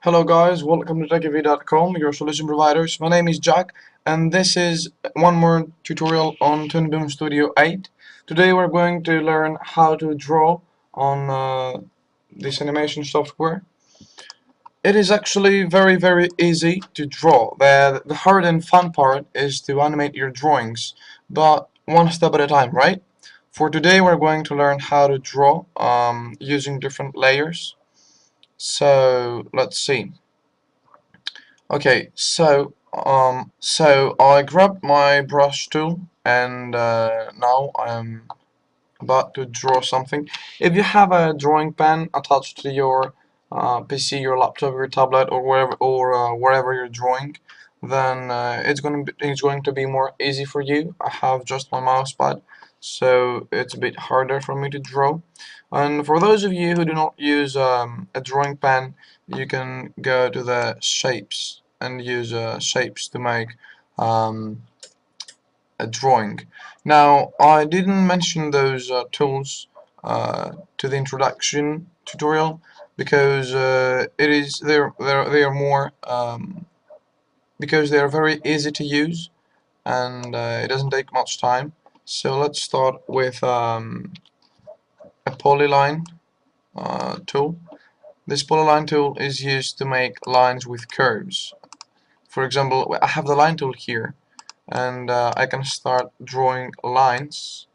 Hello guys, welcome to techiv.com, your solution providers. My name is Jack, and this is one more tutorial on Toon Studio 8. Today we're going to learn how to draw on this animation software. It is actually very easy to draw. The hard and fun part is to animate your drawings, but one step at a time, right? For today we're going to learn how to draw using different layers. So let's see. Okay, so I grabbed my brush tool and now I'm about to draw something. If you have a drawing pen attached to your PC, your laptop, your tablet, or wherever you're drawing, then it's going to be more easy for you. I have just my mouse pad, so it's a bit harder for me to draw. And for those of you who do not use a drawing pen, you can go to the shapes and use shapes to make um, a drawing. Now, I didn't mention those tools to the introduction tutorial because they are more because they are very easy to use and it doesn't take much time. So let's start with a polyline tool. This polyline tool is used to make lines with curves. For example, I have the line tool here, and I can start drawing lines.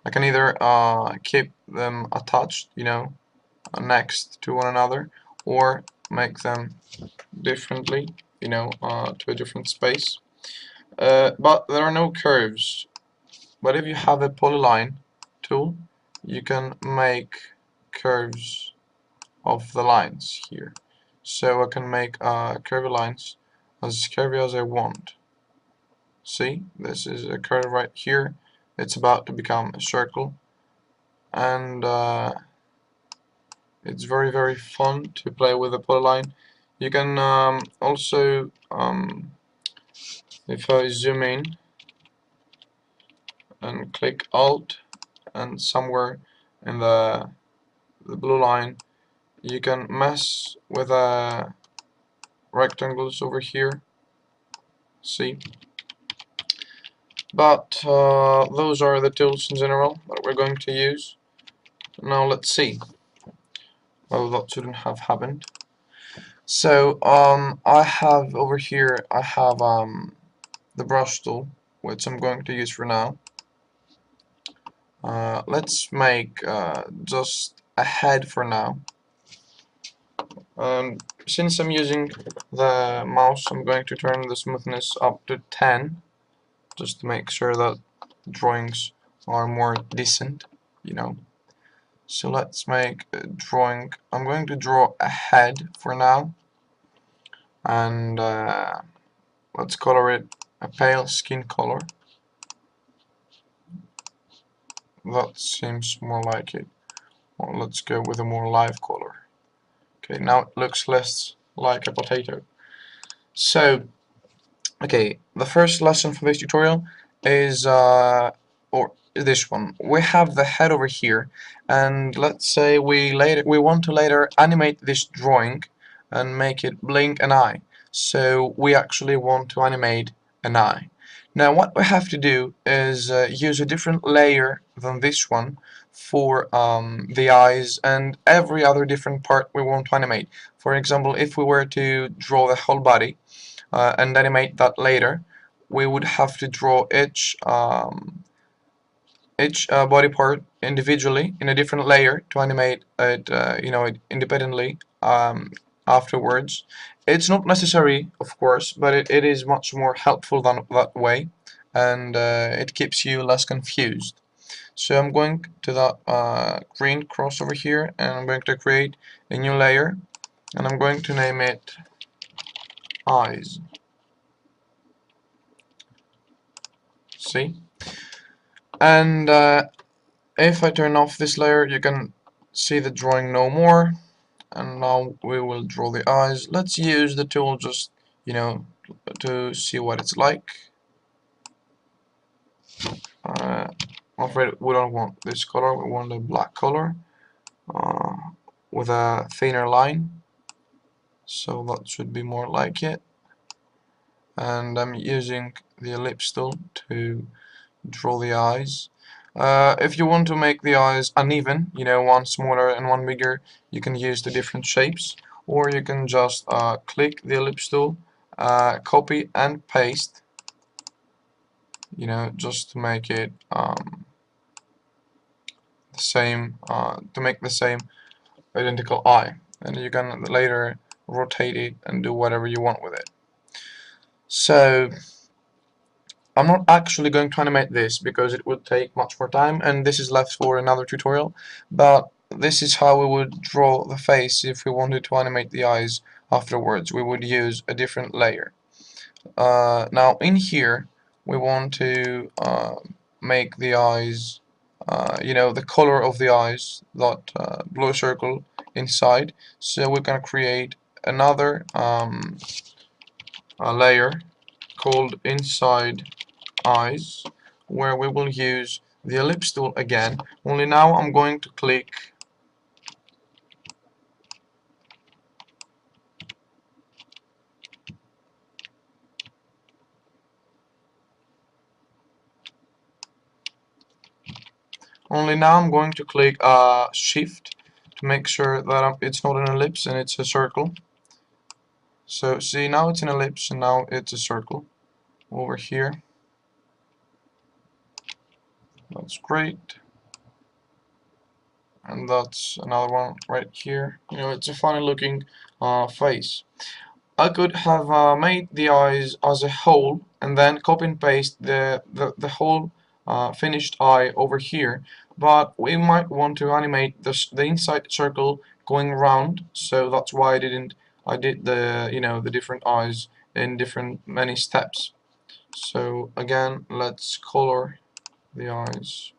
I can either keep them attached, next to one another, or make them differently, to a different space. But there are no curves. But if you have a polyline tool, you can make curves of the lines here. So I can make curvy lines as curvy as I want. See, this is a curve right here. It's about to become a circle, and it's very fun to play with the polyline. You can also, if I zoom in and click Alt, and somewhere in the blue line, you can mess with rectangles over here. See, but those are the tools in general that we're going to use. Now let's see. Well, that shouldn't have happened. So I have over here I have the brush tool, which I'm going to use for now. Let's make just a head for now. Since I'm using the mouse, I'm going to turn the smoothness up to 10, just to make sure that drawings are more decent, So let's make a drawing. I'm going to draw a head for now, and let's color it a pale skin color. That seems more like it. Well, let's go with a more live color. Okay, now it looks less like a potato. So, okay, the first lesson for this tutorial is or this one. We have the head over here, and let's say we want to later animate this drawing and make it blink an eye. So we actually want to animate an eye. Now what we have to do is use a different layer than this one for the eyes and every other different part we want to animate. For example, if we were to draw the whole body and animate that later, we would have to draw each body part individually in a different layer to animate it, independently afterwards. It's not necessary, of course, but it is much more helpful than that way, and it keeps you less confused. So I'm going to that green cross over here, and I'm going to create a new layer, and I'm going to name it eyes. See? And if I turn off this layer, you can see the drawing no more. And now we will draw the eyes. Let's use the tool just, to see what it's like. I'm afraid we don't want this color. We want a black color with a thinner line. so that should be more like it. And I'm using the ellipse tool to draw the eyes. If you want to make the eyes uneven, you know, one smaller and one bigger, you can use the different shapes, or you can just click the ellipse tool, copy and paste, you know, just to make it the same, to make the same identical eye, and you can later rotate it and do whatever you want with it. So I'm not actually going to animate this because it would take much more time, and this is left for another tutorial, but this is how we would draw the face if we wanted to animate the eyes afterwards. We would use a different layer. Now in here we want to make the eyes, you know, the color of the eyes, that blue circle inside, so we're going to create another layer called inside eyes, where we will use the ellipse tool again, only now I'm going to click shift to make sure that it's not an ellipse and it's a circle. So see, now it's an ellipse and now it's a circle over here. That's great. And that's another one right here. You know, it's a funny looking face. I could have made the eyes as a whole and then copy and paste the whole finished eye over here, but we might want to animate the inside circle going round, so that's why I did the, you know, the different eyes in different many steps. So again, let's color the eyes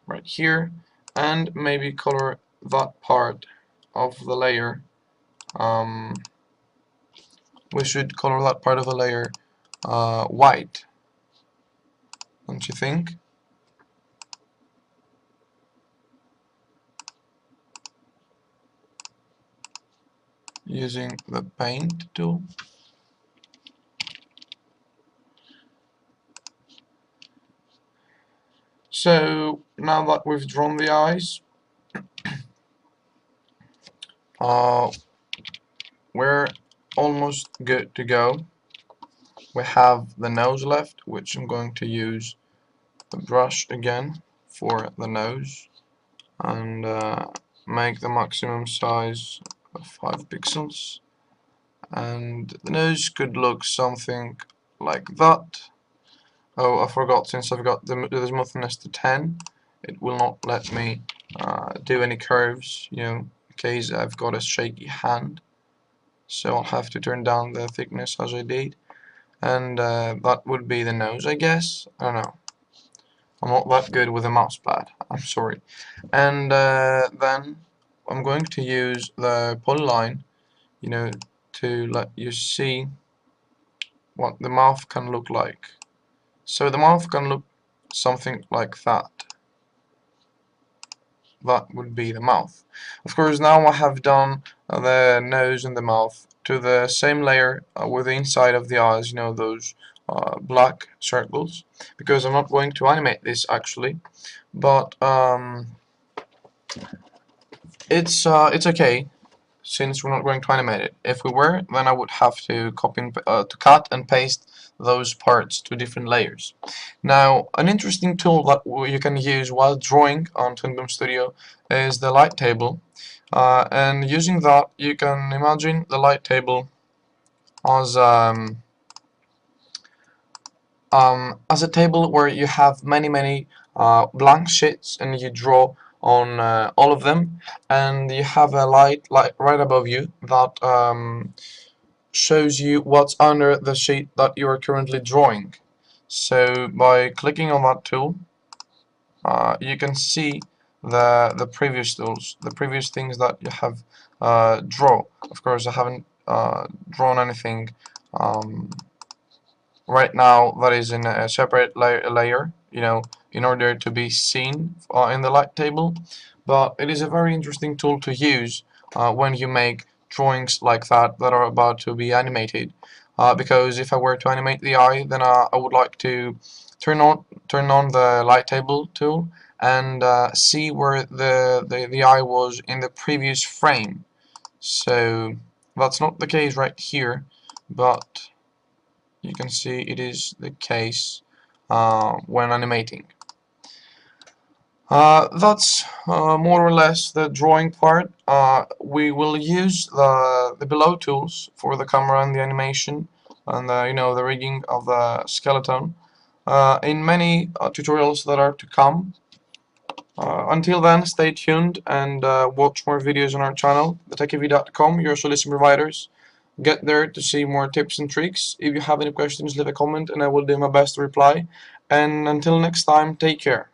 right here, and maybe color that part of the layer. We should color that part of the layer white, don't you think? Using the paint tool. So now that we've drawn the eyes, uh, we're almost good to go. We have the nose left, which I'm going to use the brush again for the nose, and make the maximum size of 5 pixels. And the nose could look something like that. Oh, I forgot, since I've got the smoothness to 10, it will not let me do any curves, you know, in case I've got a shaky hand. So I'll have to turn down the thickness as I did. And that would be the nose, I guess. I don't know. I'm not that good with a mousepad, I'm sorry. And then I'm going to use the polyline, you know, to let you see what the mouth can look like. So the mouth can look something like that. That would be the mouth. Of course, now I have done the nose and the mouth to the same layer with the inside of the eyes, you know, those black circles, because I'm not going to animate this actually, but it's okay, since we're not going to animate it. If we were, then I would have to to cut and paste those parts to different layers. Now, an interesting tool that you can use while drawing on Toon Studio is the light table, and using that you can imagine the light table as a table where you have many blank sheets and you draw on all of them, and you have a light right above you that shows you what's under the sheet that you are currently drawing. So by clicking on that tool, you can see the previous tools, the previous things that you have draw. Of course, I haven't drawn anything right now that is in a separate layer, you know, in order to be seen in the light table. But it is a very interesting tool to use when you make drawings like that are about to be animated. Because if I were to animate the eye, then I would like to turn on the light table tool and see where the eye was in the previous frame. So that's not the case right here, but you can see it is the case when animating. That's more or less the drawing part. We will use the below tools for the camera and the animation and the rigging of the skeleton in many tutorials that are to come. Until then, stay tuned and watch more videos on our channel, thetechiev.com, your solution providers. Get there to see more tips and tricks. If you have any questions, leave a comment and I will do my best to reply. And until next time, take care.